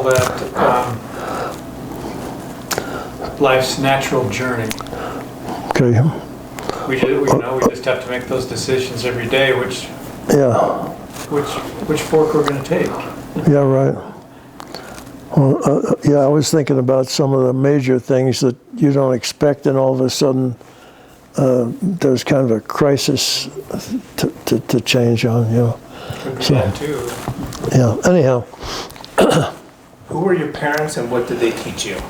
that life's natural journey. Okay. We just have to make those decisions every day, which fork we're going to take. Yeah, right. Well, I was thinking about some of the major things that you don't expect, and all of a sudden there's kind of a crisis to change on, Could be that too. Yeah, anyhow. Who were your parents and what did they teach you?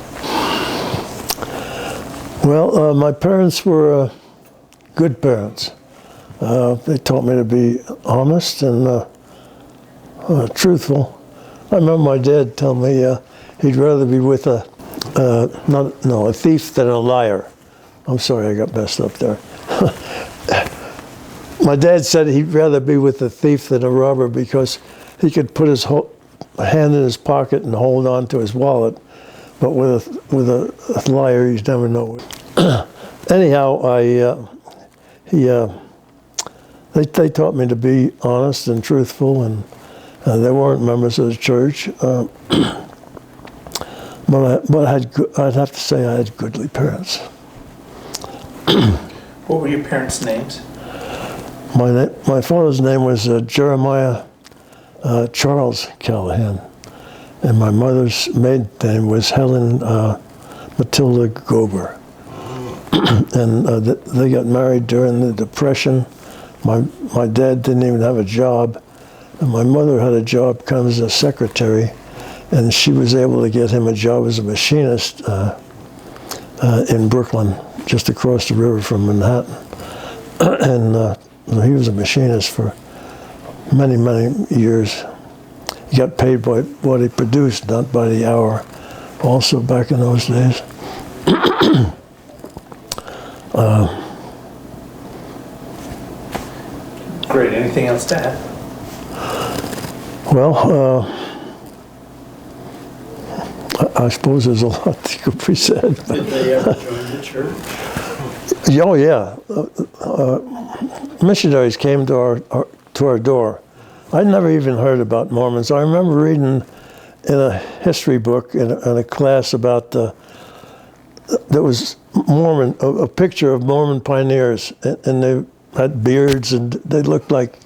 Well, my parents were good parents. They taught me to be honest and truthful. I remember my dad telling me he'd rather be with a thief than a liar. I'm sorry, I got messed up there. My dad said he'd rather be with a thief than a robber because he could put his hand in his pocket and hold on to his wallet, but with a liar, you never know. Anyhow, they taught me to be honest and truthful, and they weren't members of the church, but I'd have to say I had goodly parents. What were your parents' names? My father's name was Jeremiah Charles Callahan, and my mother's maiden name was Helen Matilda Gober. And they got married during the Depression. My dad didn't even have a job, and my mother had a job kind of as a secretary, and she was able to get him a job as a machinist in Brooklyn, just across the river from Manhattan. And he was a machinist for many, many years. He got paid by what he produced, not by the hour, also back in those days. Great. Anything else to add? Well, I suppose there's a lot that could be said. Did they ever join the church? Oh yeah, missionaries came to our door. I'd never even heard about Mormons. I remember reading in a history book in a class about there was Mormon, a picture of Mormon pioneers, and they had beards and they looked like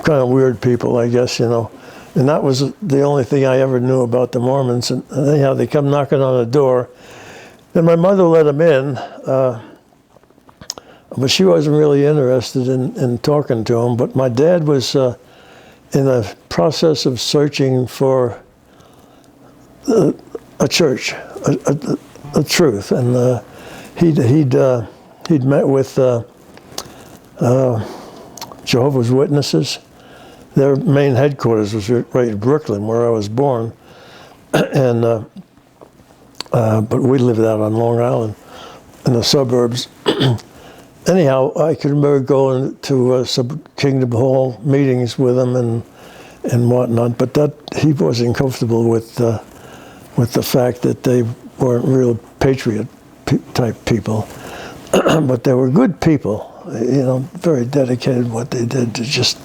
kind of weird people, I guess, And that was the only thing I ever knew about the Mormons. And anyhow, they come knocking on the door, and my mother let them in, but she wasn't really interested in talking to them. But my dad was in the process of searching for a church, a truth, and he'd met with Jehovah's Witnesses. Their main headquarters was right in Brooklyn, where I was born, and but we lived out on Long Island, in the suburbs. Anyhow, I can remember going to some Kingdom Hall meetings with him and whatnot, but that he wasn't comfortable with the fact that they weren't real patriot type people, but they were good people, very dedicated in what they did. To just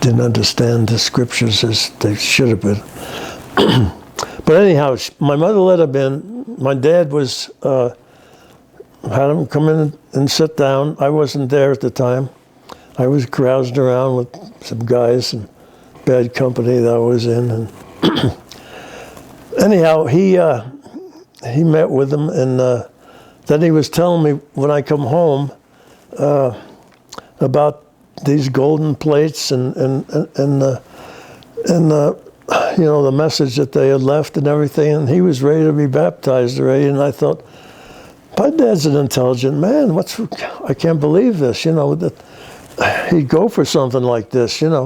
didn't understand the scriptures as they should have been. But anyhow, my mother let him in. My dad was had him come in and sit down. I wasn't there at the time. I was carousing around with some guys and bad company that I was in. And anyhow, he met with them, and then he was telling me when I come home about these golden plates and the message that they had left and everything, and he was ready to be baptized already. And I thought, my dad's an intelligent man. I can't believe this, that he'd go for something like this, And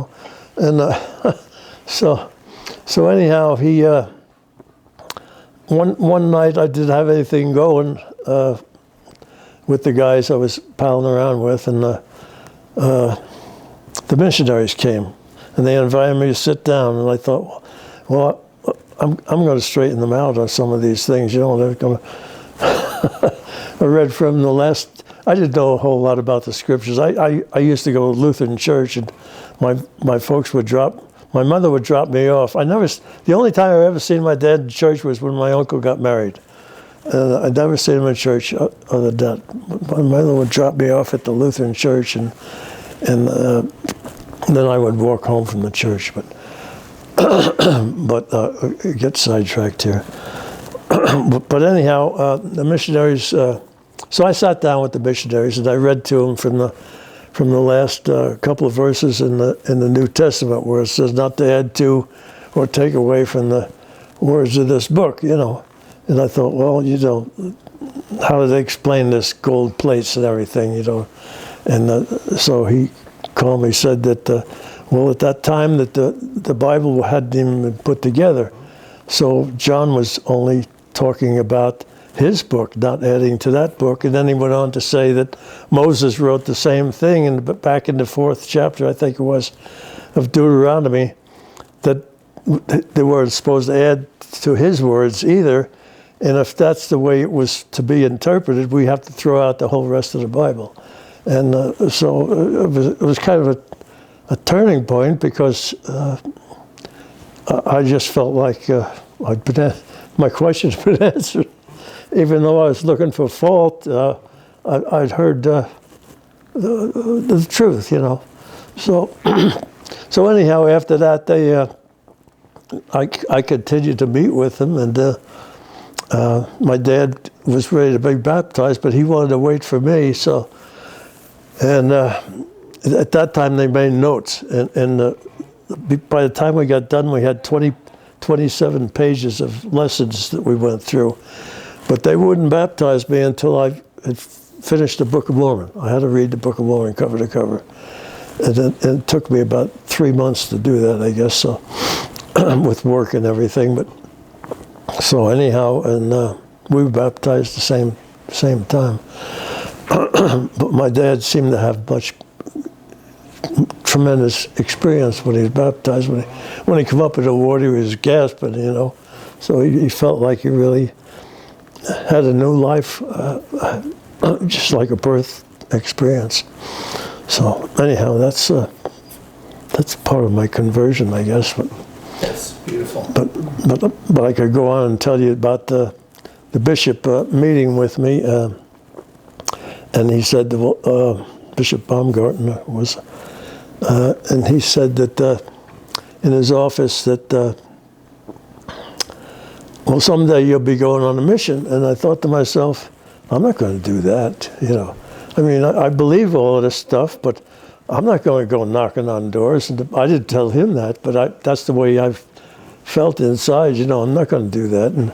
so anyhow, he one night I didn't have anything going with the guys I was palling around with, and the missionaries came, and they invited me to sit down, and I thought, well, I'm going to straighten them out on some of these things, They're going to. I read from I didn't know a whole lot about the scriptures. I used to go to Lutheran church, and my folks would drop my mother would drop me off. The only time I ever seen my dad in church was when my uncle got married. And I'd never seen him in church other than that. My mother would drop me off at the Lutheran church, and then I would walk home from the church. But get sidetracked here. but anyhow, the missionaries. So I sat down with the missionaries and I read to them from the last couple of verses in the New Testament, where it says not to add to or take away from the words of this book. And I thought, well, how do they explain this gold plates and everything? And so he calmly said that, at that time that the Bible hadn't even been put together. So John was only talking about his book, not adding to that book. And then he went on to say that Moses wrote the same thing back in the 4th chapter, I think it was, of Deuteronomy, that they weren't supposed to add to his words either. And if that's the way it was to be interpreted, we have to throw out the whole rest of the Bible. And so it was kind of a turning point, because I just felt like my question's been answered. Even though I was looking for fault, I'd heard the truth, So anyhow, after that, I continued to meet with them, and my dad was ready to be baptized, but he wanted to wait for me. So, and at that time they made notes, and by the time we got done, we had 27 pages of lessons that we went through. But they wouldn't baptize me until I had finished the Book of Mormon. I had to read the Book of Mormon cover to cover. And it took me about 3 months to do that, I guess, so with work and everything. But so anyhow, and we were baptized the same time. But my dad seemed to have tremendous experience when he was baptized. When he came up in the water, he was gasping, So he felt like he really had a new life, just like a birth experience. So anyhow, that's part of my conversion, I guess. That's beautiful. But I could go on and tell you about the bishop meeting with me, and he said, Bishop Baumgartner was, and he said that in his office that, someday you'll be going on a mission. And I thought to myself, I'm not going to do that, I mean, I believe all of this stuff, but I'm not going to go knocking on doors. And I didn't tell him that, but that's the way I've felt inside, I'm not going to do that. And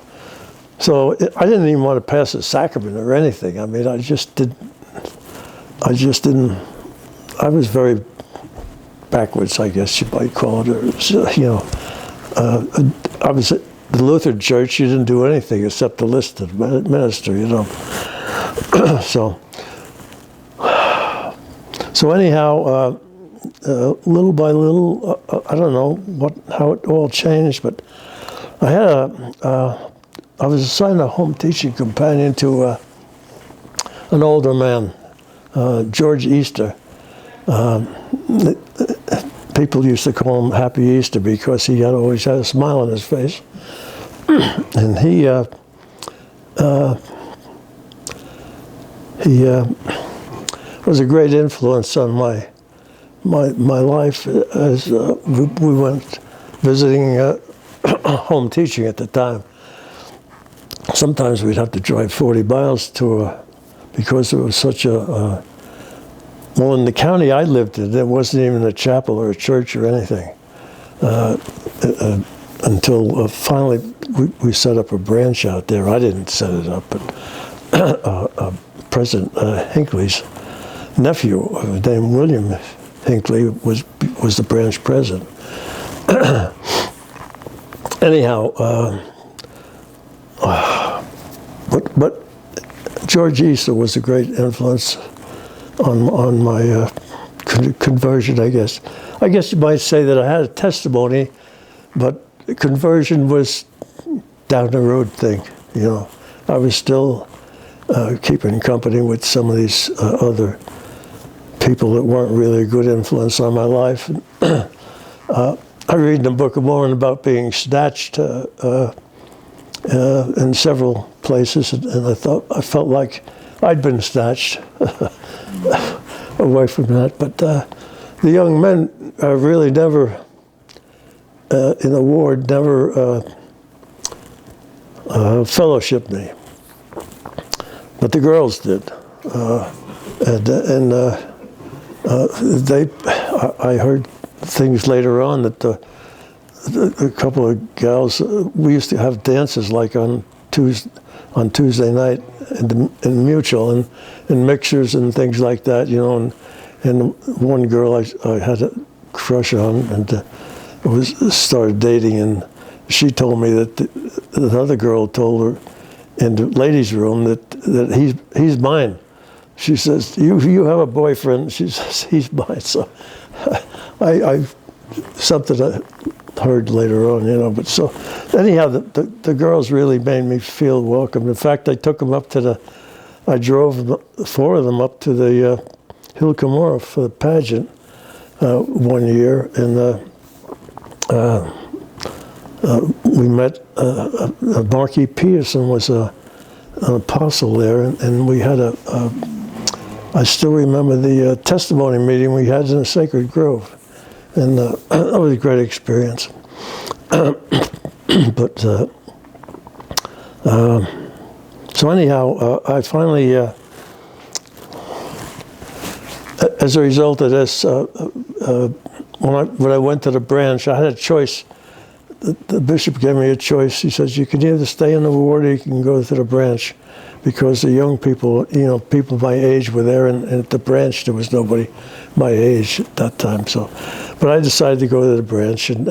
so I didn't even want to pass a sacrament or anything. I mean, I was very backwards, I guess you might call it. I was at the Lutheran Church. You didn't do anything except to listen to the minister, So anyhow, little by little, I don't know how it all changed, but I had I was assigned a home teaching companion to an older man, George Easter. People used to call him Happy Easter because he always had a smile on his face. And he was a great influence on my life as we went visiting home teaching at the time. Sometimes we'd have to drive 40 miles because it was such a well, in the county I lived in, there wasn't even a chapel or a church or anything until finally we set up a branch out there. I didn't set it up, but President Hinckley's nephew, named William Hinckley, was the branch president. Anyhow, but George Easter was a great influence on my conversion, I guess. I guess you might say that I had a testimony, but conversion was down the road thing. I was still keeping company with some of these other people that weren't really a good influence on my life. I read in the Book of Mormon about being snatched in several places, and I felt like I'd been snatched away from that. But the young men really never, in the ward, never fellowshipped me. But the girls did, I heard things later on that a couple of gals, we used to have dances like on Tuesday night in Mutual and mixers and things like that, you know. And one girl I had a crush on and started dating, and she told me that another girl told her in the ladies' room that he's mine. She says, you have a boyfriend. She says, he's mine. So something I heard later on, you know. But so anyhow, the girls really made me feel welcome. In fact, I took them up to I drove 4 of them up to the Hill Cumorah for the pageant one year, and we met Marquis Peterson was an apostle there, and we had I still remember the testimony meeting we had in the Sacred Grove, and that was a great experience. But so anyhow, I finally, as a result of this, when I went to the branch, I had a choice. The bishop gave me a choice. He says, you can either stay in the ward or you can go to the branch, because the young people, you know, people my age were there, and at the branch there was nobody my age at that time. So, but I decided to go to the branch, and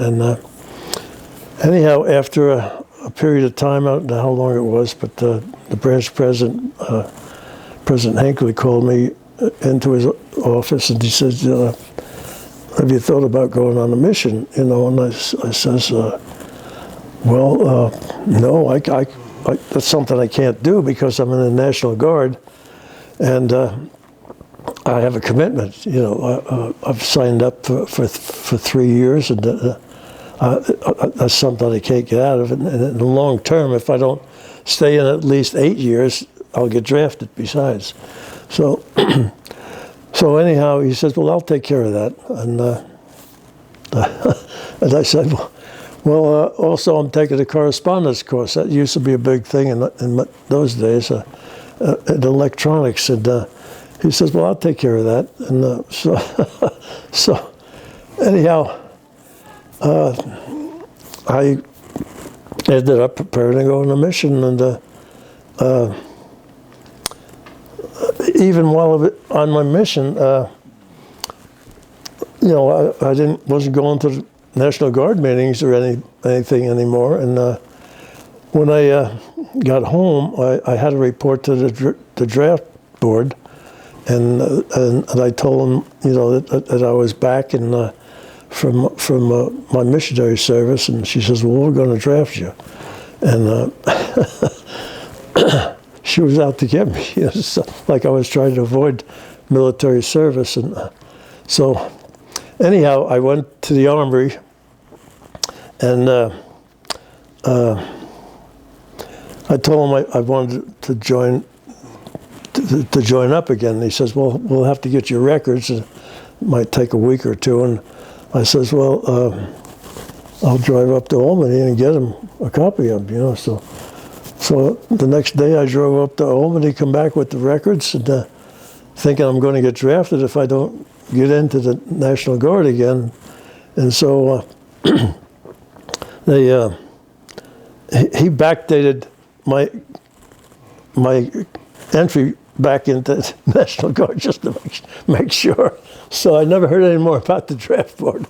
anyhow, after a period of time, I don't know how long it was, but the branch president, President Hinckley, called me into his office, and he said, have you thought about going on a mission? You know, and I says, well, no, I that's something I can't do because I'm in the National Guard, and I have a commitment. You know, I've signed up for 3 years, and that's something I can't get out of. And in the long term, if I don't stay in at least 8 years, I'll get drafted besides. So, so anyhow, he says, well, I'll take care of that. And I said, well, also I'm taking a correspondence course. That used to be a big thing in those days, in electronics. And he says, well, I'll take care of that. And so anyhow, I ended up preparing to go on a mission, and even while on my mission, you know, I wasn't going to the National Guard meetings or anything anymore. And when I got home, I had to report to the draft board, and I told them, you know, that I was back and from my missionary service, and she says, well, we're going to draft you. And she was out to get me, you know, so, like I was trying to avoid military service. And so anyhow, I went to the Armory, and I told him I wanted to join up again. And he says, well, we'll have to get your records. It might take a week or two. And I says, well, I'll drive up to Albany and get him a copy of them, you know. So the next day I drove up to Albany, come back with the records, and thinking I'm going to get drafted if I don't get into the National Guard again. And so he backdated my entry back into National Guard just to make sure. So I never heard any more about the draft board.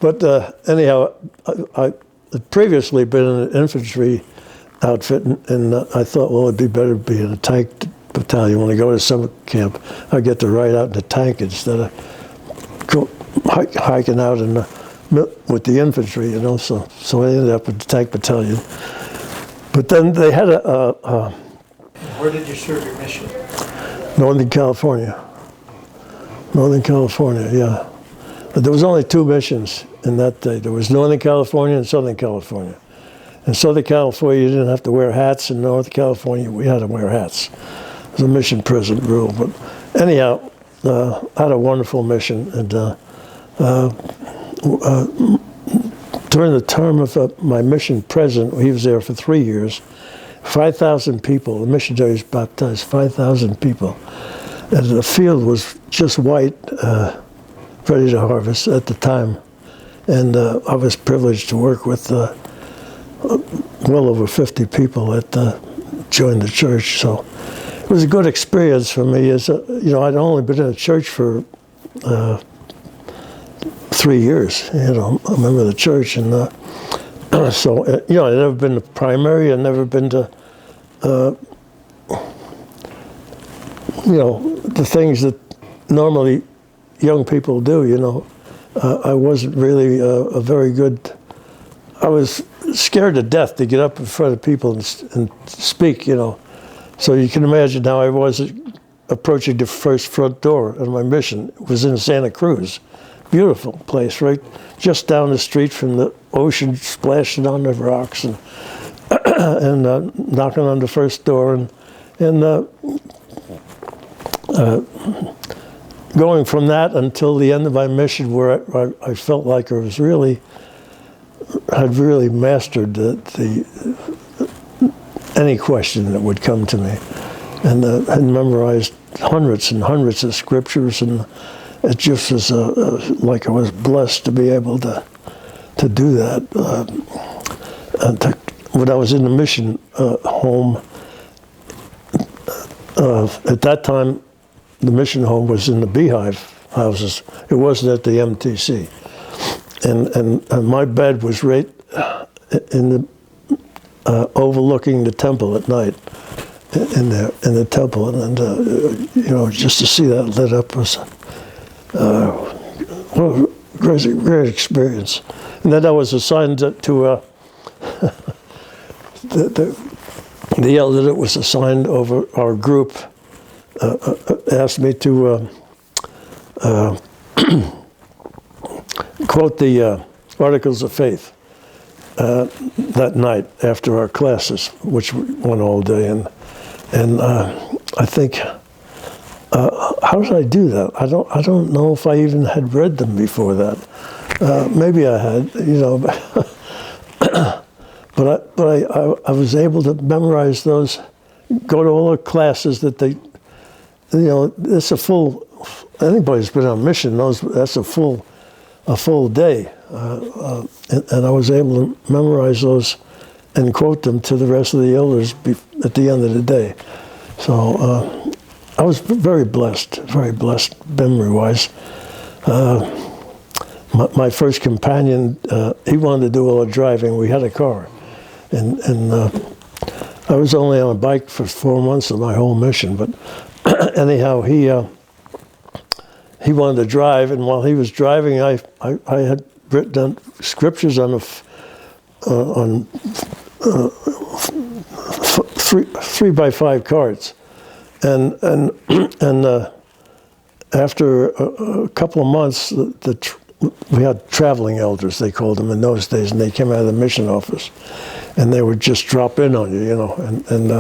But anyhow, I had previously been in an infantry outfit, and I thought, well, it'd be better to be in a tank battalion. When I go to summer camp, I get to ride out in the tank instead of hiking out with the infantry, you know. So I ended up with the tank battalion. But then they had Where did you serve your mission? Northern California. Northern California, yeah. But there was only 2 missions in that day. There was Northern California and Southern California. In Southern California, you didn't have to wear hats. In Northern California, we had to wear hats. It was a mission prison rule. But anyhow, I had a wonderful mission. And during the term of my mission president, he was there for 3 years, 5,000 people, the missionaries baptized 5,000 people. And the field was just white, ready to harvest at the time. And I was privileged to work with well over 50 that joined the church. So it was a good experience for me. As I'd only been in a church for 3 years. I'm a member of the church, and so I'd never been to primary. I'd never been to the things that normally young people do. I wasn't really a very good. I was scared to death to get up in front of people and speak. So you can imagine how I was approaching the first front door of my mission. It was in Santa Cruz. Beautiful place, right just down the street from the ocean, splashing on the rocks, and knocking on the first door, and going from that until the end of my mission, where I felt like I had really mastered any question that would come to me, and had memorized hundreds and hundreds of scriptures, and it just was like I was blessed to be able to do that. When I was in the mission home, at that time, the mission home was in the Beehive houses. It wasn't at the MTC. And my bed was right in the overlooking the temple at night, in the temple, and just to see that lit up was what a great experience. And then I was assigned to the elder that was assigned over our group asked me to quote the Articles of Faith that night after our classes, which went all day, and I think, how did I do that? I don't know if I even had read them before that. Maybe I had, but I was able to memorize those, go to all the classes that they, it's a full. Anybody who's been on mission knows that's a full day, and I was able to memorize those and quote them to the rest of the elders at the end of the day. So I was very blessed memory-wise. My first companion, he wanted to do all the driving. We had a car, and I was only on a bike for 4 months of my whole mission. But anyhow, he wanted to drive, and while he was driving, I had written down scriptures on 3x5 cards, and after a couple of months, we had traveling elders, they called them in those days, and they came out of the mission office, and they would just drop in on you, and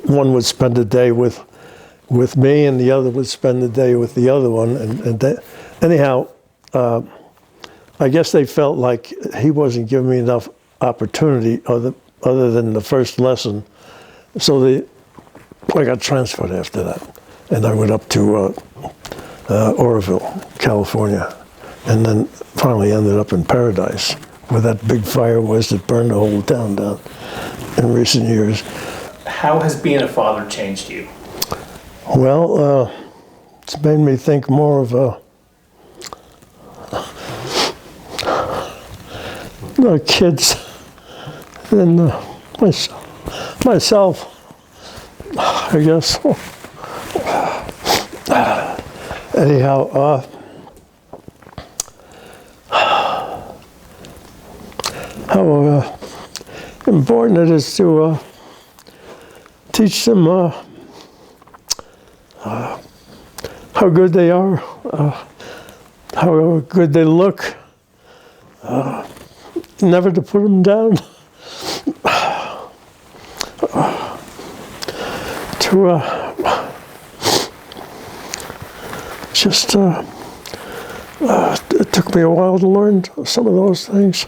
one would spend a day with me, and the other would spend the day with the other one, anyhow, I guess they felt like he wasn't giving me enough opportunity other than the first lesson, so I got transferred after that, and I went up to Oroville, California, and then finally ended up in Paradise, where that big fire was that burned the whole town down in recent years. How has being a father changed you? Well, it's made me think more of the kids than myself, I guess. Anyhow, how important it is to teach them how good they are, however good they look, never to put them down. It took me a while to learn some of those things,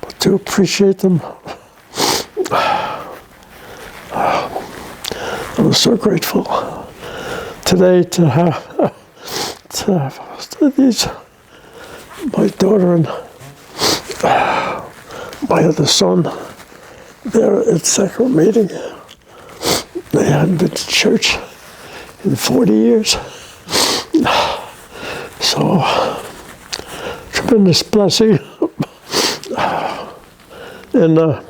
but to appreciate them, I was so grateful today to have these, my daughter and my other son, there at sacrament meeting. They hadn't been to church in 40 years. So, tremendous blessing. And a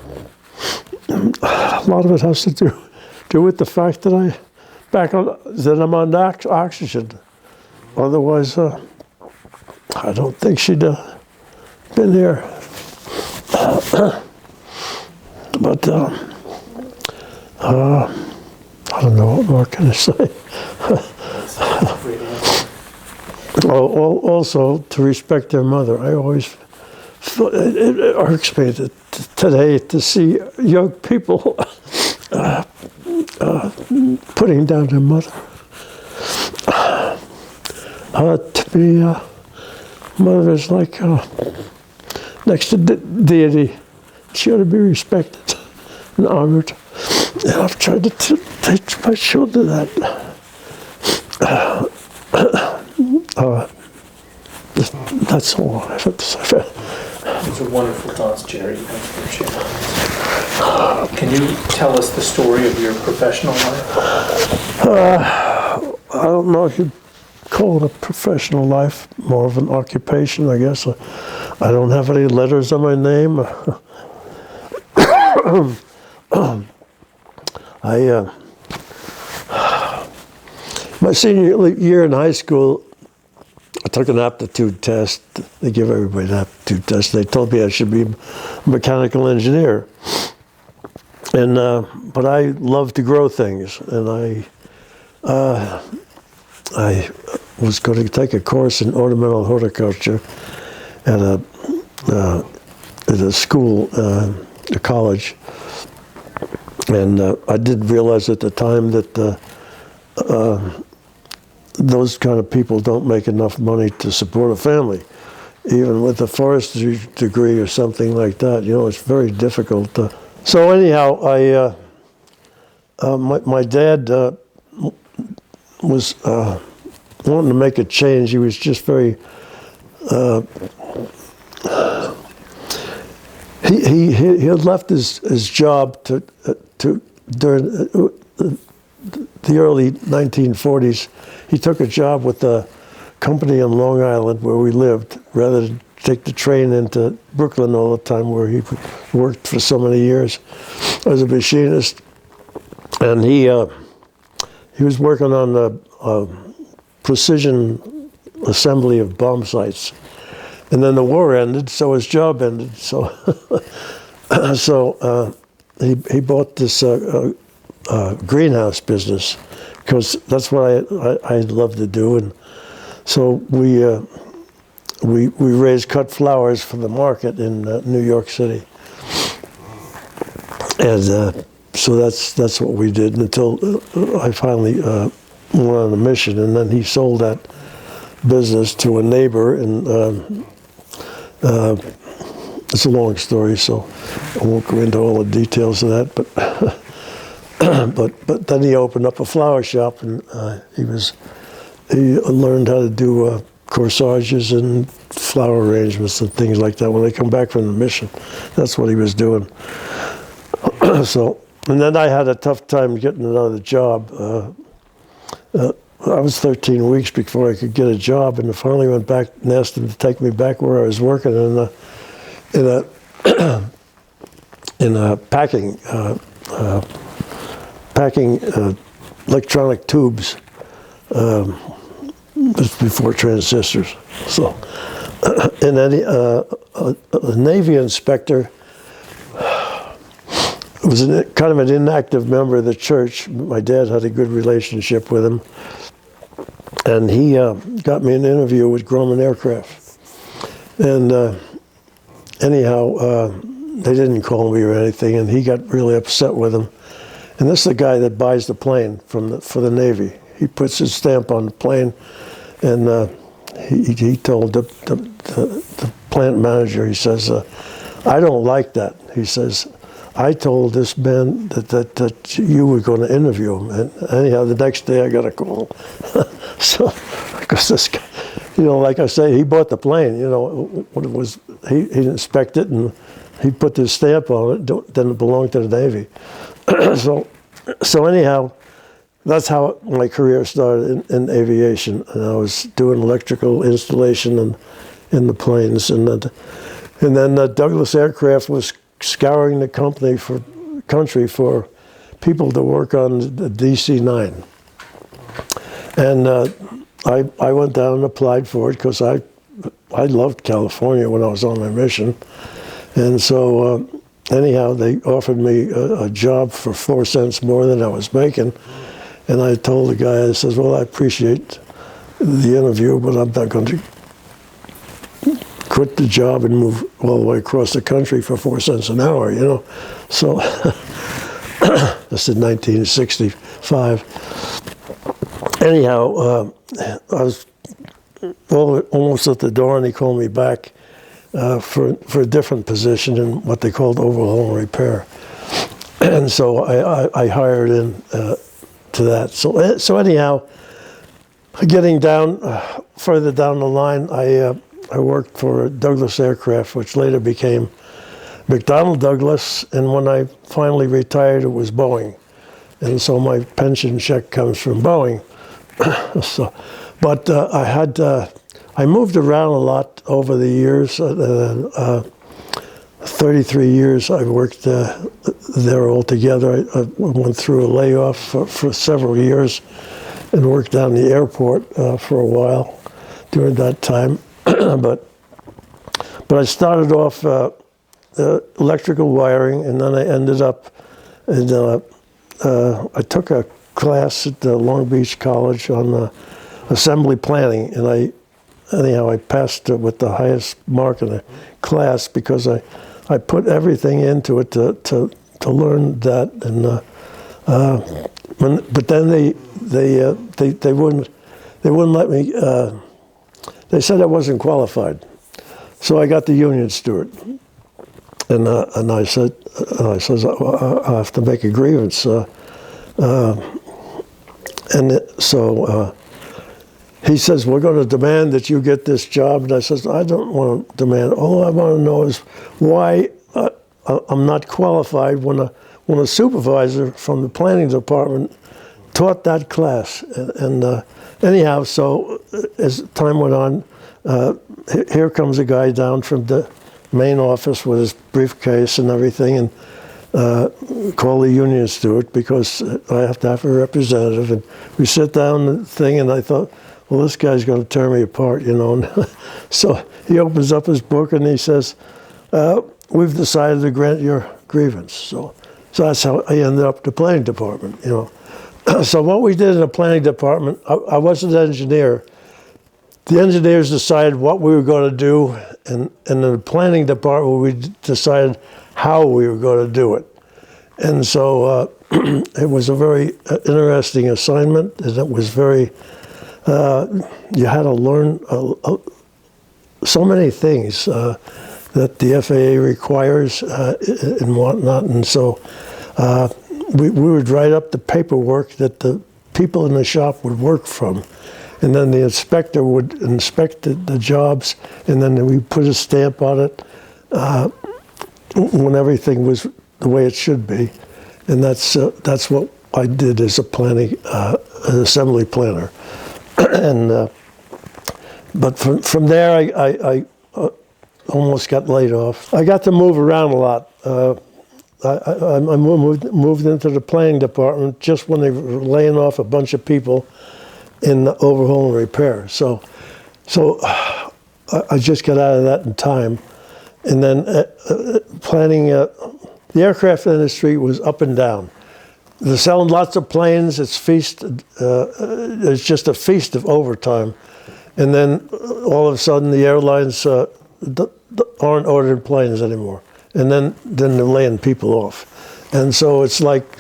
lot of it has to do with the fact that I'm on oxygen. Otherwise, I don't think she'd been here. But I don't know what more can I say. Also, to respect their mother. I always thought it irks me today to see young people putting down their mother. To me, mother is like next to deity. She ought to be respected and honored. And I've tried to teach my children that. That's all I have to say. Those are wonderful thoughts, Jerry. Thanks for sharing. Can you tell us the story of your professional life? I don't know if you'd call it a professional life, more of an occupation, I guess. I don't have any letters on my name. My senior year in high school, I took an aptitude test. They give everybody an aptitude test. They told me I should be a mechanical engineer. And but I love to grow things, and I was going to take a course in ornamental horticulture at a school, a college. And I did realize at the time that those kind of people don't make enough money to support a family, even with a forestry degree or something like that. You know, it's very difficult. So anyhow, my dad was wanting to make a change. He was just very. He had left his job during the early 1940s. He took a job with a company on Long Island where we lived, rather than take the train into Brooklyn all the time, where he worked for so many years as a machinist. And he was working on the precision assembly of bomb sites. And then the war ended, so his job ended. So, he bought this greenhouse business, because that's what I love to do. And so we raised cut flowers for the market in New York City. And so that's what we did until I finally went on a mission. And then he sold that business to a neighbor, and it's a long story, so I won't go into all the details of that. But then he opened up a flower shop, and he learned how to do corsages and flower arrangements and things like that. When they come back from the mission, that's what he was doing. So, and then I had a tough time getting another job. I was 13 weeks before I could get a job, and I finally went back and asked him to take me back where I was working in a packing electronic tubes. This before transistors. So, and then a Navy inspector was kind of an inactive member of the church. My dad had a good relationship with him. and he got me an interview with Grumman Aircraft. And anyhow, they didn't call me or anything, and he got really upset with him. And this is the guy that buys the plane for the Navy. He puts his stamp on the plane, and he told the plant manager, he says, I don't like that. He says, I told this man that you were going to interview him. And anyhow, the next day I got a call. So, because this guy, like I say, he bought the plane, when it was, he'd inspect it and he put his stamp on it, then it belonged to the Navy. So anyhow, that's how my career started in aviation. And I was doing electrical installation in the planes. And then Douglas Aircraft was scouring the country for people to work on the DC-9. And I went down and applied for it because I loved California when I was on my mission. And so anyhow, they offered me a job for 4 cents more than I was making. And I told the guy, I says, well, I appreciate the interview, but I'm not going to quit the job and move all the way across the country for 4 cents an hour, So this is 1965. Anyhow, I was almost at the door, and he called me back for a different position in what they called overhaul and repair. And so I hired in to that. So anyhow, getting down further down the line, I worked for Douglas Aircraft, which later became McDonnell Douglas, and when I finally retired, it was Boeing. And so my pension check comes from Boeing. But I moved around a lot over the years. 33 years I worked there altogether. I went through a layoff for several years and worked down the airport for a while during that time. But I started off electrical wiring, and then I ended up I took a class at Long Beach College on assembly planning, and I passed with the highest mark in the class because I put everything into it to learn that. And but then they wouldn't let me. They said I wasn't qualified, so I got the union steward. And I says I have to make a grievance. So he says, we're going to demand that you get this job. And I says, I don't want to demand. All I want to know is why I'm not qualified when a supervisor from the planning department taught that class. And anyhow, so as time went on, here comes a guy down from the main office with his briefcase and everything, and call the union steward because I have to have a representative. And we sit down the thing, and I thought, well, this guy's going to tear me apart, So he opens up his book and he says, we've decided to grant your grievance. So that's how I ended up in the planning department, So what we did in the planning department, I wasn't an engineer. The engineers decided what we were going to do, and in the planning department, we decided how we were going to do it. And so it was a very interesting assignment, and it was very, you had to learn so many things that the FAA requires and whatnot. And so we would write up the paperwork that the people in the shop would work from. And then the inspector would inspect the jobs, and then we put a stamp on it when everything was the way it should be. And that's what I did as an assembly planner. And but from there, I almost got laid off. I got to move around a lot. I moved into the planning department just when they were laying off a bunch of people in the overhaul and repair. So I just got out of that in time. And then planning, the aircraft industry was up and down. they're selling lots of planes. It's it's just a feast of overtime. And then all of a sudden the airlines aren't ordering planes anymore. And then they're laying people off. And so it's like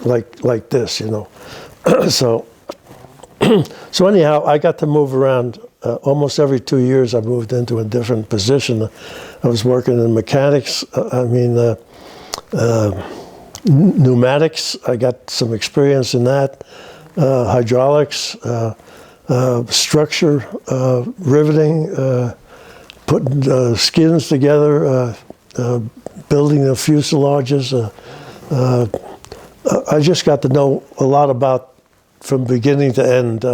this, you know. So anyhow, I got to move around. Almost every 2 years I moved into a different position. I was working in mechanics, pneumatics. I got some experience in that. Hydraulics, structure, riveting, putting skins together, building the fuselages. I just got to know a lot about, from beginning to end,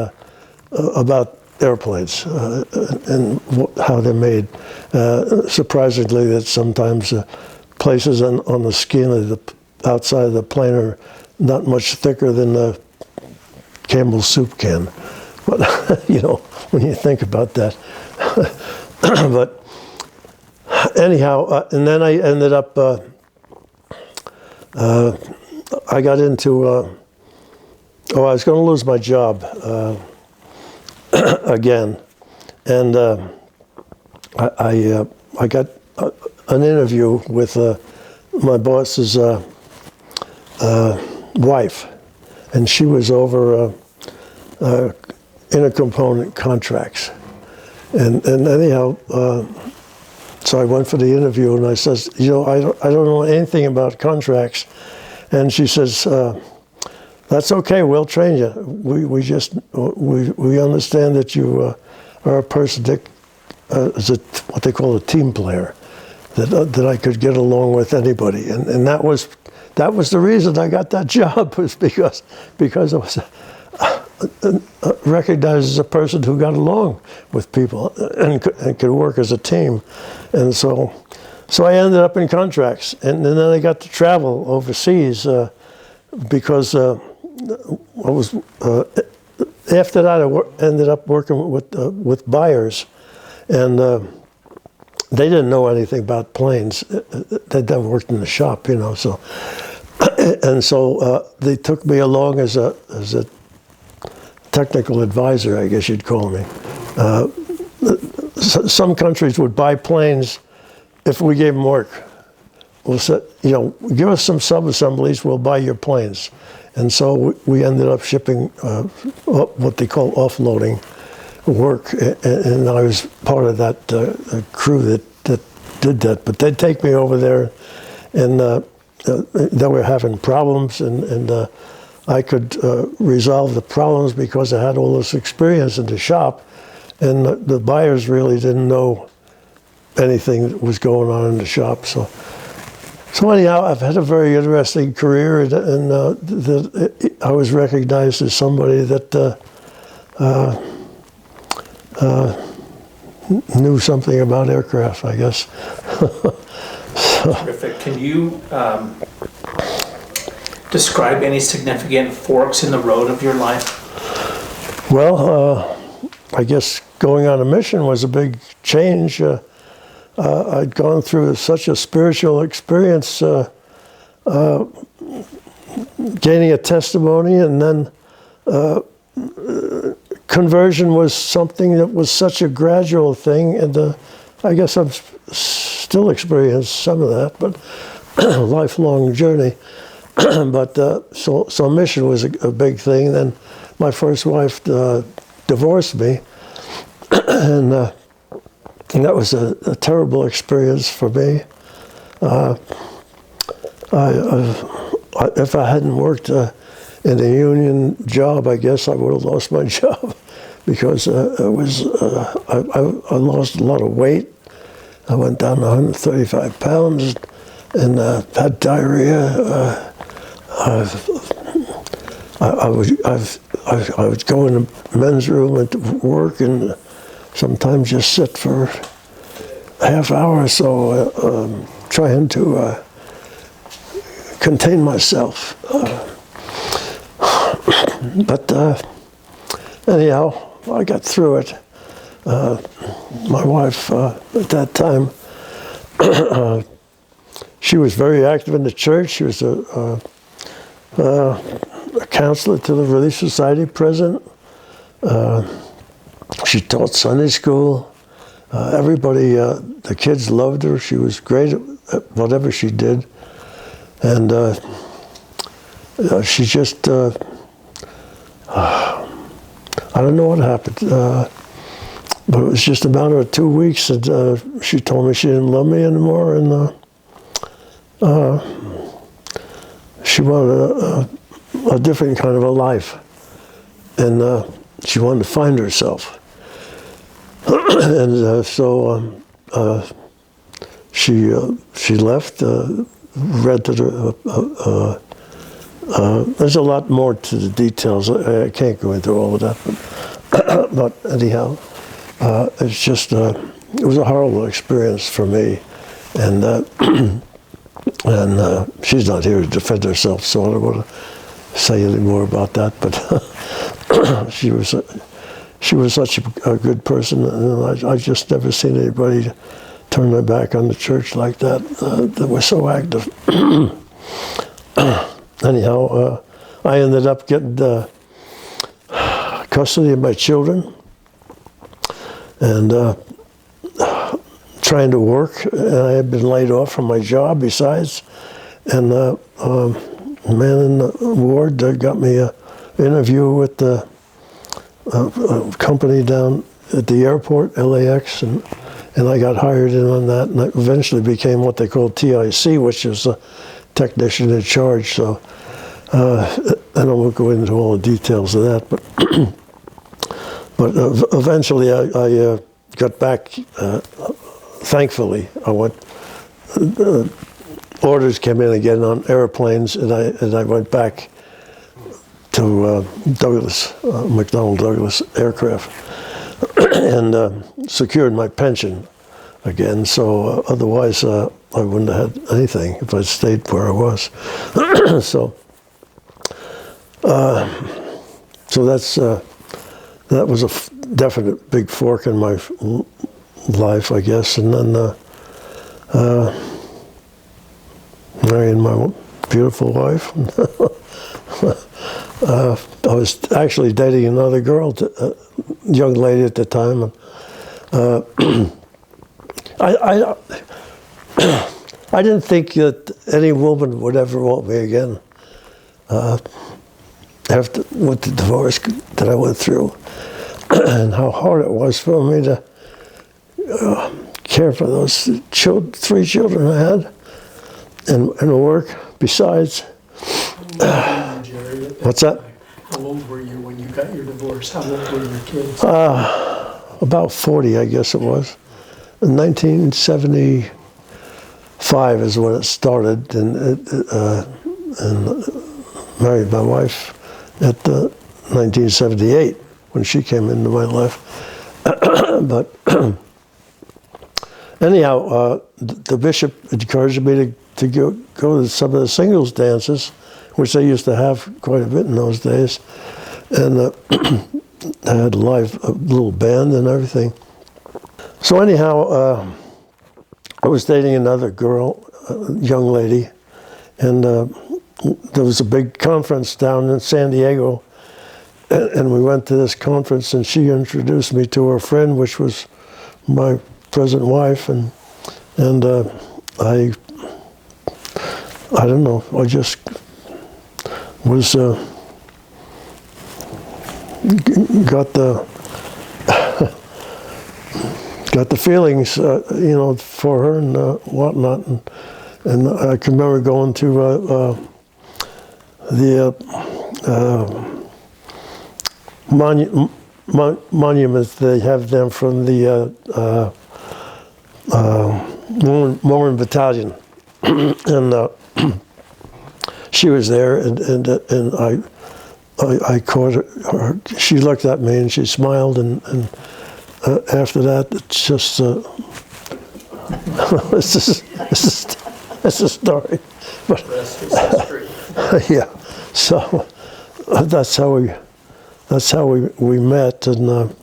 about airplanes and how they're made. Surprisingly, that sometimes places on the skin of the outside of the plane are not much thicker than the Campbell's soup can. But you know, when you think about that. But anyhow, and then I ended up. I got into. I was going to lose my job again, and I got an interview with my boss's wife, and she was over intercomponent contracts, and anyhow, so I went for the interview, and I says, you know, I don't know anything about contracts, and she says, that's okay, we'll train you. We understand that you are a person that is what they call a team player, that I could get along with anybody, and that was the reason I got that job, was because I was recognized as a person who got along with people and could work as a team, and so I ended up in contracts, and then I got to travel overseas because I was after that I ended up working with buyers, and they didn't know anything about planes. They'd never worked in the shop, you know. So they took me along as a technical advisor, I guess you'd call me. Some countries would buy planes if we gave them work. We'll say, you know, give us some sub-assemblies, we'll buy your planes. And so we ended up shipping what they call offloading work, and I was part of that crew that did that. But they'd take me over there, and they were having problems, and I could resolve the problems because I had all this experience in the shop, and the buyers really didn't know anything that was going on in the shop. So anyhow, I've had a very interesting career, and I was recognized as somebody that knew something about aircraft, I guess. Terrific. Can you describe any significant forks in the road of your life? Well, I guess going on a mission was a big change. I'd gone through such a spiritual experience, gaining a testimony, and then conversion was something that was such a gradual thing, and I guess I've still experienced some of that, but a lifelong journey. But so mission was a big thing. Then my first wife divorced me, and that was a terrible experience for me. If I hadn't worked in a union job, I guess I would have lost my job, because I lost a lot of weight. I went down to 135 pounds and had diarrhea. I would go in the men's room at work and sometimes just sit for a half hour or so, trying to contain myself. But anyhow, I got through it. My wife at that time, she was very active in the church. She was a counselor to the Relief Society president. She taught Sunday school. Everybody, the kids loved her. She was great at whatever she did. And she just, I don't know what happened. But it was just a matter of 2 weeks that she told me she didn't love me anymore. And she wanted a different kind of a life. And she wanted to find herself. And so she left, rented her. There's a lot more to the details. I can't go into all of that, but anyhow, it's just it was a horrible experience for me, and she's not here to defend herself, so I don't want to say any more about that. But she was such a good person, and I just never seen anybody turn their back on the church like that. That was so active. Anyhow, I ended up getting custody of my children and trying to work. And I had been laid off from my job besides. And the man in the ward got me an interview with the company down at the airport, LAX, and I got hired in on that, and I eventually became what they call TIC, which is a technician in charge. So I won't go into all the details of that, but eventually I got back. Thankfully, I went. Orders came in again on airplanes, and I went back to Douglas, McDonnell Douglas aircraft, and secured my pension again. So otherwise, I wouldn't have had anything if I'd stayed where I was. So that was a definite big fork in my life, I guess. And then marrying my beautiful wife. I was actually dating another girl, young lady at the time. I didn't think that any woman would ever want me again after with the divorce that I went through, and how hard it was for me to care for those three children I had, and work besides. What's that? How old were you when you got your divorce? How old were your kids? About 40, I guess it was. In 1975 is when it started, and married my wife at 1978 when she came into my life. But anyhow, the bishop encouraged me to go to some of the singles dances, which they used to have quite a bit in those days. And I had a little band and everything. So anyhow, I was dating another girl, a young lady, and there was a big conference down in San Diego, and we went to this conference, and she introduced me to her friend, which was my present wife, and I don't know, I just was got the feelings, for her and whatnot, and I can remember going to the monuments. They have them from the Mormon Battalion, and she was there, and I caught her. She looked at me and she smiled, and after that, it's just it's a story. But Rest is history. yeah, so that's how we met, and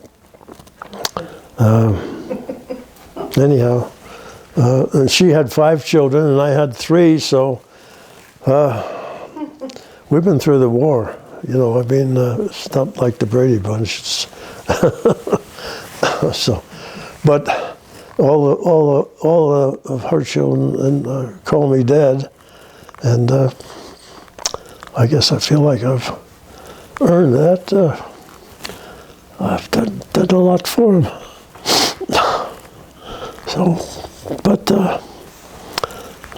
anyhow, and she had 5 children and I had 3, so we've been through the war, It's not like the Brady Bunch. So, but all of her children call me Dad, and I guess I feel like I've earned that. I've done a lot for him. So, but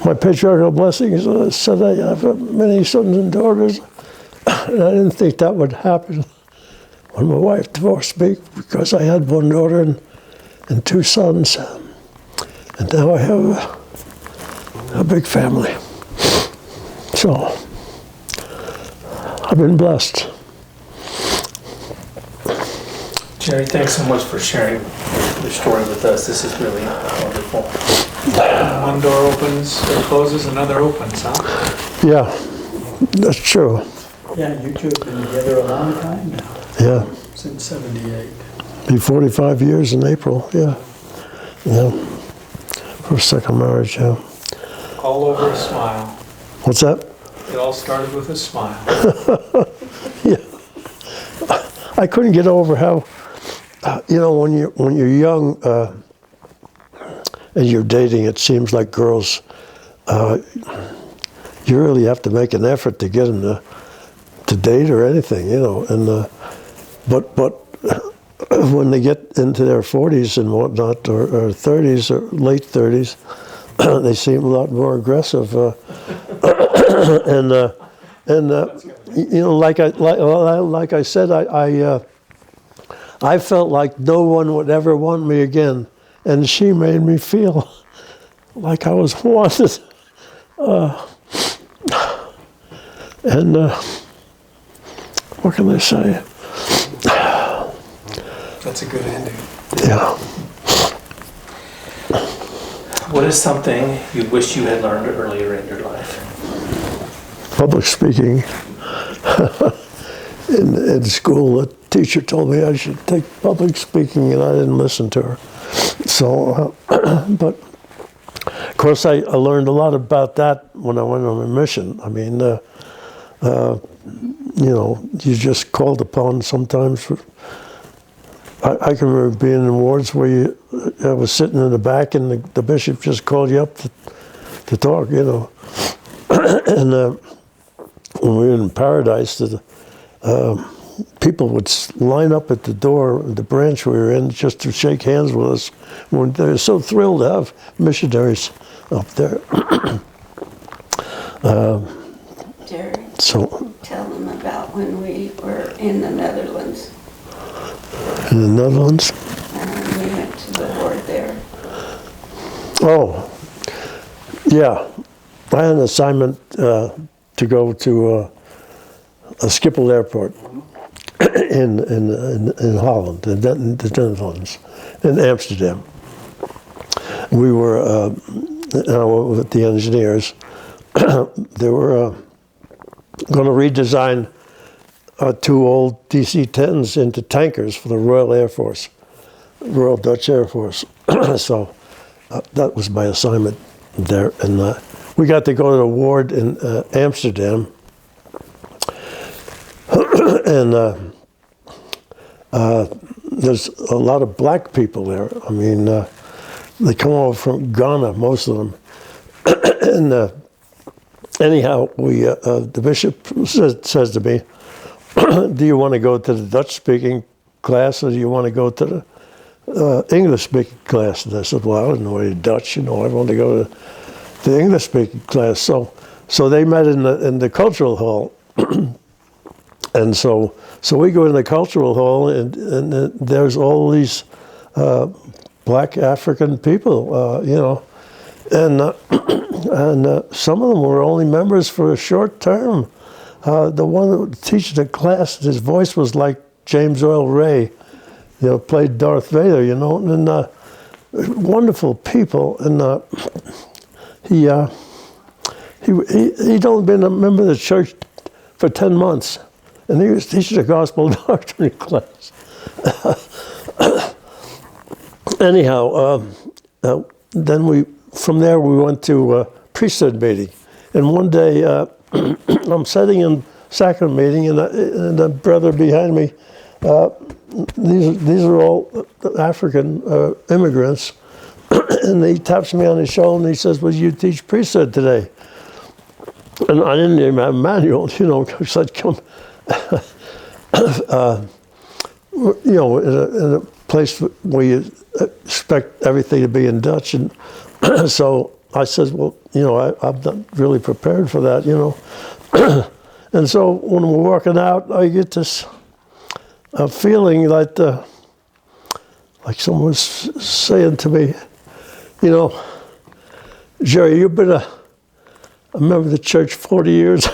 my patriarchal blessings said I have many sons and daughters, and I didn't think that would happen when my wife divorced me, because I had one daughter and two sons, and now I have a big family. So I've been blessed. Jerry, thanks so much for sharing your story with us. This is really wonderful. One door opens or closes, another opens, huh? Yeah, that's true. Yeah, you two have been together a long time now, Yeah, since '78. be 45 years in April. Yeah, yeah. For a second marriage. Yeah. All over a smile. What's that? It all started with a smile. Yeah. I couldn't get over how, when you're young and you're dating, it seems like girls, you really have to make an effort to get them to date or anything, And but when they get into their 40s and whatnot, or 30s or late 30s, they seem a lot more aggressive. Like I said, I felt like no one would ever want me again, and she made me feel like I was wanted. What can I say? That's a good ending. Yeah. What is something you wish you had learned earlier in your life? Public speaking. In school, a teacher told me I should take public speaking, and I didn't listen to her. So, but of course, I learned a lot about that when I went on a mission. I mean, you're just called upon sometimes. I can remember being in wards where I was sitting in the back, and the bishop just called you up to talk, And when we were in Paradise, people would line up at the door of the branch we were in just to shake hands with us. They were so thrilled to have missionaries up there. Jerry, So, tell them about when we were in the Netherlands in the Netherlands. and we went to the ward there. Oh, yeah. I had an assignment to go to Schiphol Airport in Holland, in the Netherlands, in Amsterdam. We were with the engineers. They were going to redesign two old DC-10s into tankers for the Royal Air Force, Royal Dutch Air Force. So that was my assignment there, and we got to go to the ward in Amsterdam, and there's a lot of black people there. I mean, they come over from Ghana, most of them, and anyhow, the bishop says to me, "Do you want to go to the Dutch-speaking class, or do you want to go to the English-speaking class?" And I said, "Well, I don't know any Dutch. I want to go to the English-speaking class." So they met in the cultural hall, and so we go in the cultural hall, and there's all these black African people, and some of them were only members for a short term. The one that would teach the class, his voice was like James Earl Ray, played Darth Vader, and wonderful people. And he'd only been a member of the church for 10 months, and he was teaching a gospel doctrine class. Anyhow, then from there we went to a priesthood meeting, and one day I'm sitting in sacrament meeting, and the brother behind me, these are all African immigrants, and he taps me on the shoulder and he says, "Well, you teach priesthood today?" And I didn't even have a manual, because I'd come, in a place where you expect everything to be in Dutch, and so I said, "Well, I'm not really prepared for that, And so when we're walking out, I get this feeling that, like someone was saying to me, "Jerry, you've been a member of the church 40 years,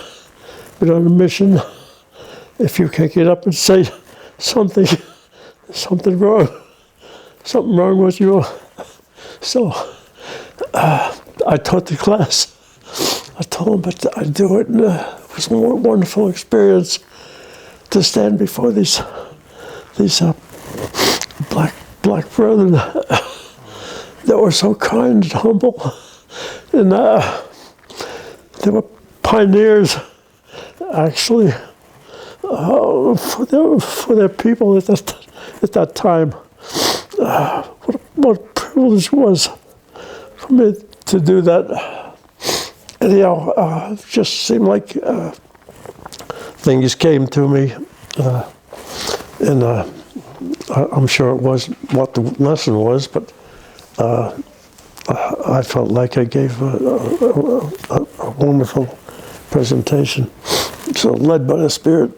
been on a mission. If you can't get up and say something wrong with you." So I taught the class. I told them, but I'd do it, and it was a wonderful experience to stand before these black brethren that were so kind and humble, and they were pioneers, actually, for their people at that time. What a privilege it was for me to do that. Anyhow, it just seemed like things came to me, and I'm sure it was what the lesson was, but I felt like I gave a wonderful presentation. So, led by the Spirit,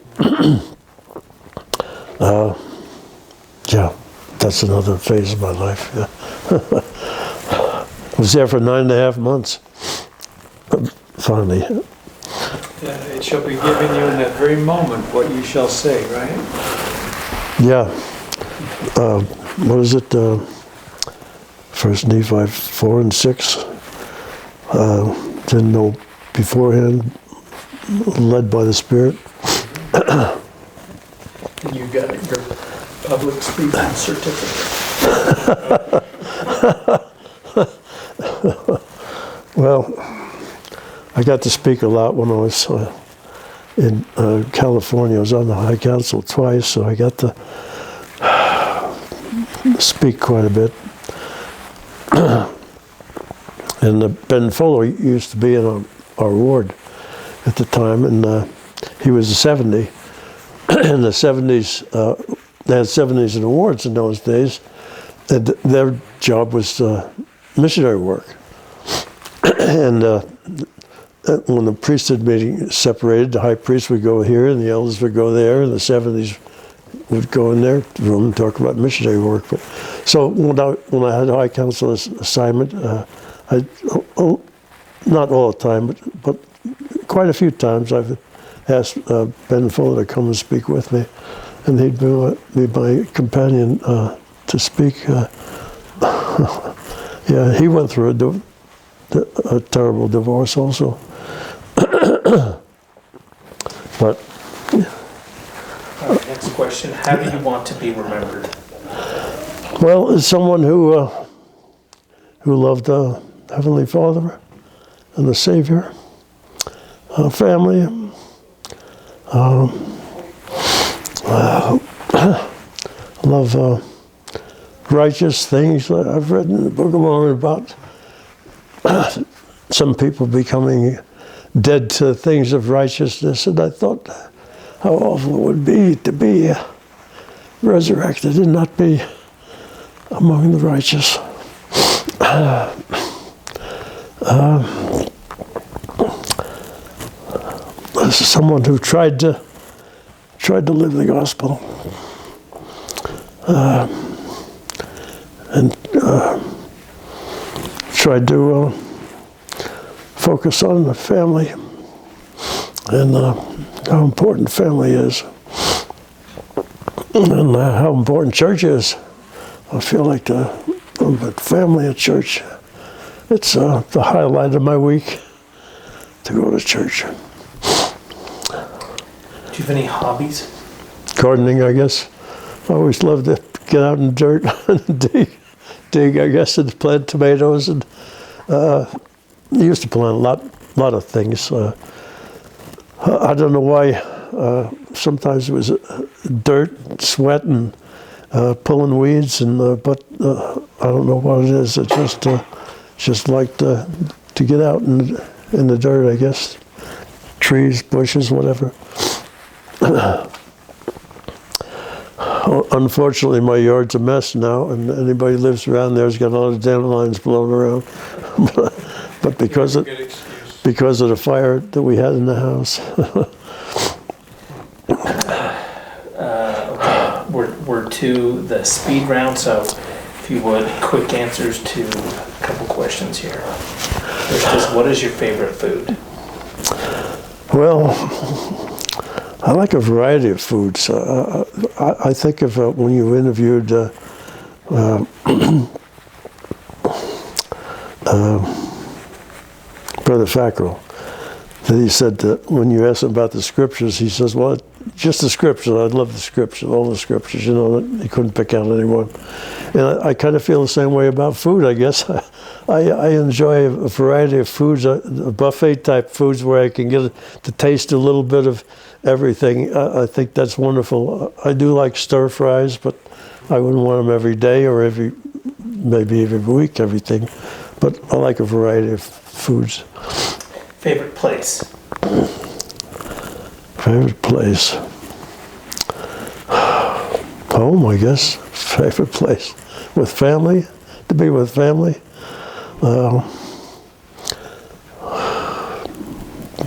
yeah, that's another phase of my life. Yeah. I was there for 9.5 months. Finally. Yeah, it shall be given you in that very moment what you shall say, right? Yeah. What is it? First Nephi 4 and 6. Didn't know beforehand. Led by the Spirit. You got your public speaking certificate. Well, I got to speak a lot when I was in California. I was on the High Council twice, so I got to speak quite a bit. And Ben Fuller used to be in our ward at the time, and he was a 70. In the 70s, they had 70s and awards in those days, and their job was missionary work. And when the priesthood meeting separated, the high priest would go here, and the elders would go there, and the 70s would go in their room and talk about missionary work. But so when I had a high council assignment, not all the time, but quite a few times I've asked Ben Fuller to come and speak with me, and he'd be my companion to speak. Yeah, he went through a terrible divorce also. But Next question, how do you want to be remembered? well, as someone who loved Heavenly Father and the Savior, family, love righteous things. I've read in the Book of Mormon about some people becoming dead to things of righteousness, and I thought how awful it would be to be resurrected and not be among the righteous. As someone who tried to live the gospel, and tried to focus on the family and how important family is, and how important church is. I feel like the family at church, it's the highlight of my week to go to church. Do you have any hobbies? Gardening, I guess. I always loved to get out in dirt and dig, I guess, and plant tomatoes. And used to plant a lot of things. I don't know why. Sometimes it was dirt, sweat, and pulling weeds, and but I don't know what it is. It just like to get out in the dirt, I guess. Trees, bushes, whatever. Unfortunately, my yard's a mess now, and anybody who lives around there's got a lot of dandelions blowing around. But because of the fire that we had in the house. Okay, we're to the speed round, so if you would, quick answers to a couple questions here. First is, what is your favorite food? Well, I like a variety of foods. I think of when you interviewed Brother Fackrell, that he said that when you asked him about the scriptures, he says, well, just the scriptures. I love the scriptures, all the scriptures, you know, he couldn't pick out any one. And I kind of feel the same way about food, I guess. I enjoy a variety of foods, buffet type foods where I can get to taste a little bit of everything. I think that's wonderful. I do like stir fries, but I wouldn't want them every day or maybe every week, everything. But I like a variety of foods. Favorite place? Favorite place? Home, I guess. Favorite place. With family, to be with family.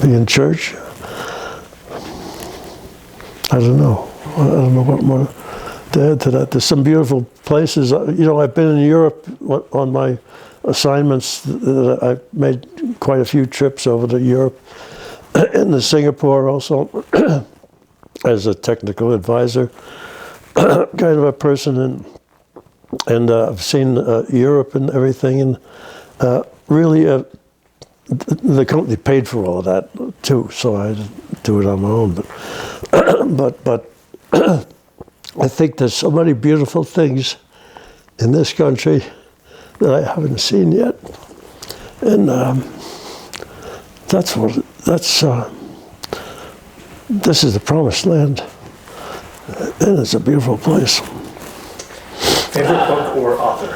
Be in church. I don't know. I don't know what more to add to that. There's some beautiful places. You know, I've been in Europe on my assignments. I've made quite a few trips over to Europe and to Singapore also as a technical advisor kind of a person, and I've seen Europe and everything, and really the company paid for all of that too, so I didn't do it on my own. But I think there's so many beautiful things in this country that I haven't seen yet, and this is the promised land, and it's a beautiful place. Favorite book or author?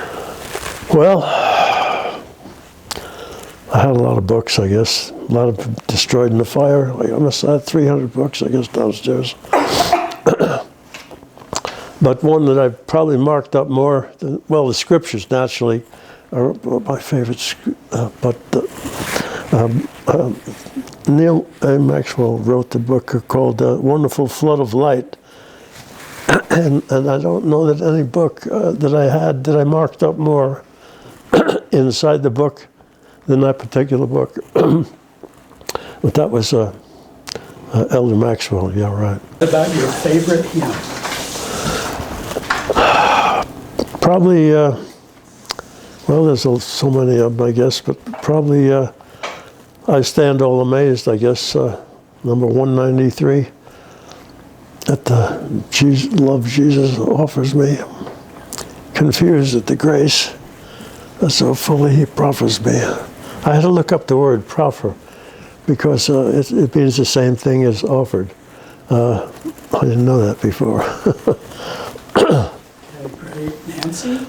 Well, I had a lot of books, I guess. A lot of them destroyed in the fire. I must have had 300 books, I guess, downstairs. But one that I've probably marked up more, the scriptures naturally are my favorites. Neil A. Maxwell wrote the book called Wonderful Flood of Light. And I don't know that any book that I had that I marked up more inside the book than that particular book. But that was Elder Maxwell, yeah, right. What about your favorite hymn? Probably, well, there's so many of them, I guess, but probably I Stand All Amazed, I guess, number 193. That the love Jesus offers me, confused at the grace that so fully he proffers me. I had to look up the word proffer because it means the same thing as offered. I didn't know that before. Okay, great. Nancy?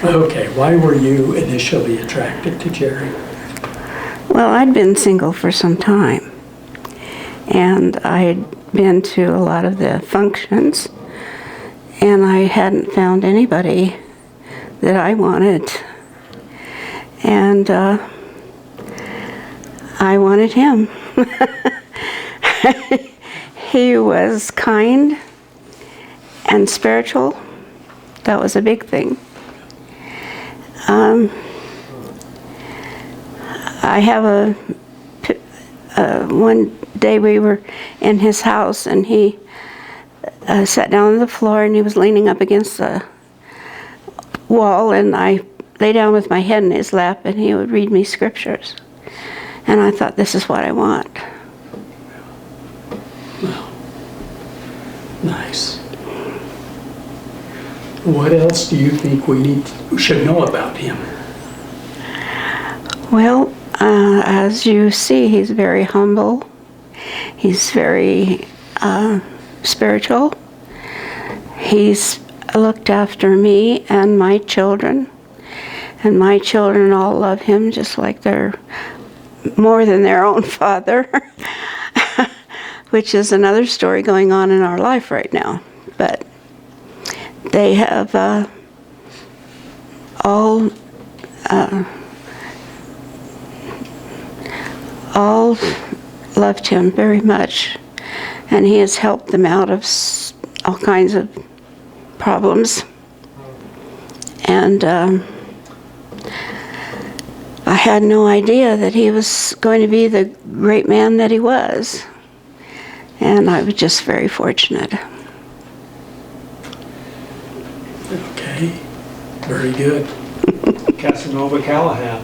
Okay, why were you initially attracted to Jerry? Well, I'd been single for some time, and I'd been to a lot of the functions, and I hadn't found anybody that I wanted, and I wanted him. He was kind and spiritual. That was a big thing. I have one day we were in his house, and he sat down on the floor, and he was leaning up against the wall, and I lay down with my head in his lap, and he would read me scriptures. And I thought, this is what I want. Well, nice. What else do you think we should know about him? Well, as you see, he's very humble. He's very spiritual. He's looked after me and my children. And my children all love him just like they're more than their own father, which is another story going on in our life right now. But they have all loved him very much, and he has helped them out of all kinds of problems. And I had no idea that he was going to be the great man that he was, and I was just very fortunate. Okay, very good. Casanova Callahan.